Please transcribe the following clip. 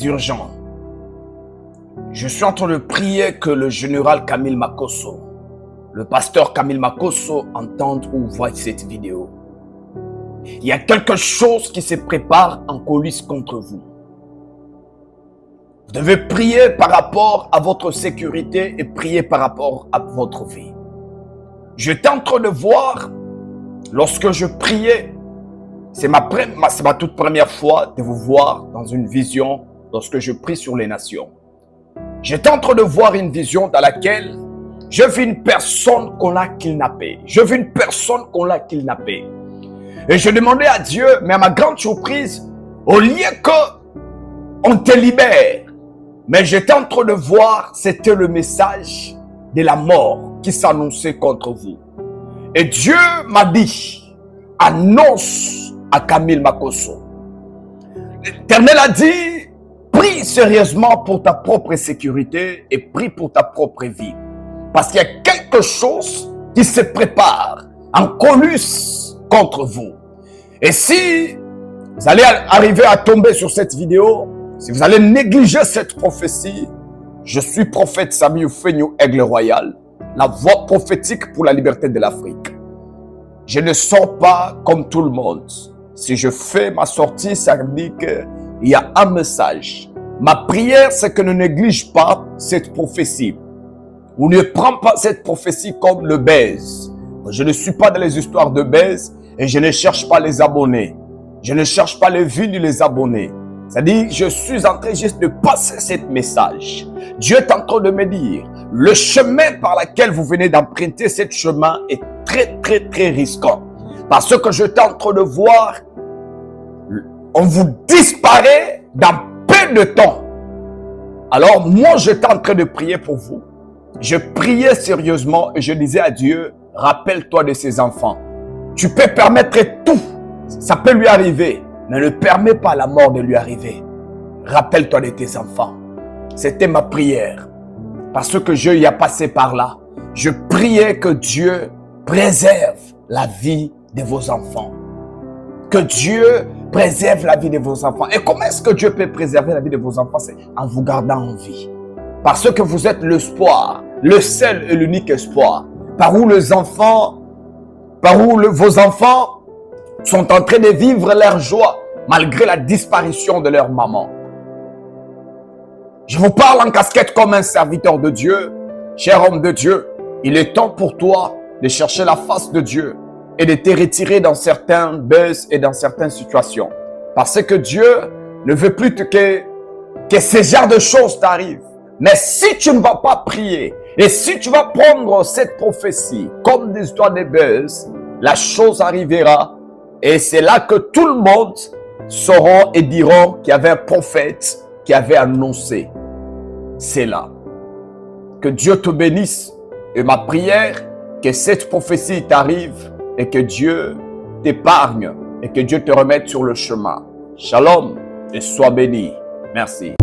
c'est urgent. Je suis en train de prier que le général Camille Makosso, le pasteur Camille Makosso entende ou voit cette vidéo. Il y a quelque chose qui se prépare en coulisses contre vous. Vous devez prier par rapport à votre sécurité et prier par rapport à votre vie. J'étais en train de voir, lorsque je priais, c'est ma toute première fois de vous voir dans une vision lorsque je prie sur les nations. J'étais en train de voir une vision dans laquelle je vis une personne qu'on a kidnappée. Je vis une personne qu'on a kidnappée. Et je demandais à Dieu, mais à ma grande surprise, au lieu qu'on te libère, mais j'étais en train de voir, c'était le message de la mort qui s'annonçait contre vous. Et Dieu m'a dit, annonce à Camille Makosso. L'Éternel a dit, prie sérieusement pour ta propre sécurité et prie pour ta propre vie. Parce qu'il y a quelque chose qui se prépare en coulisses contre vous. Et si vous allez arriver à tomber sur cette vidéo, si vous allez négliger cette prophétie, je suis prophète Sami Oufeignou Aigle Royal, la voix prophétique pour la liberté de l'Afrique. Je ne sors pas comme tout le monde. Si je fais ma sortie, ça veut dire qu'il y a un message. Ma prière, c'est que ne néglige pas cette prophétie. Ou ne prends pas cette prophétie comme le baise. Je ne suis pas dans les histoires de baise et je ne cherche pas les abonnés. Je ne cherche pas les vues ni les abonnés. C'est-à-dire, je suis en train juste de passer ce message. Dieu est en train de me dire, le chemin par lequel vous venez d'emprunter, ce chemin est très risquant. Parce que je suis en train de voir, on vous disparaît dans peu de temps. Alors, moi, j'étais en train de prier pour vous. Je priais sérieusement et je disais à Dieu, rappelle-toi de ses enfants. Tu peux permettre tout. Ça peut lui arriver. Mais ne permets pas à la mort de lui arriver. Rappelle-toi de tes enfants. C'était ma prière. Parce que Dieu y a passé par là. Je priais que Dieu préserve la vie de vos enfants. Que Dieu préserve la vie de vos enfants. Et comment est-ce que Dieu peut préserver la vie de vos enfants? C'est en vous gardant en vie. Parce que vous êtes l'espoir, le seul et l'unique espoir. Par où vos enfants sont en train de vivre leur joie malgré la disparition de leur maman. Je vous parle en casquette comme un serviteur de Dieu. Cher homme de Dieu, il est temps pour toi de chercher la face de Dieu et de te retirer dans certains buzz et dans certaines situations. Parce que Dieu ne veut plus que ce genre de choses t'arrivent. Mais si tu ne vas pas prier et si tu vas prendre cette prophétie comme des histoires de buzz, la chose arrivera et c'est là que tout le monde sauront et diront qu'il y avait un prophète qui avait annoncé. C'est là. Que Dieu te bénisse et ma prière, que cette prophétie t'arrive et que Dieu t'épargne et que Dieu te remette sur le chemin. Shalom et sois béni. Merci.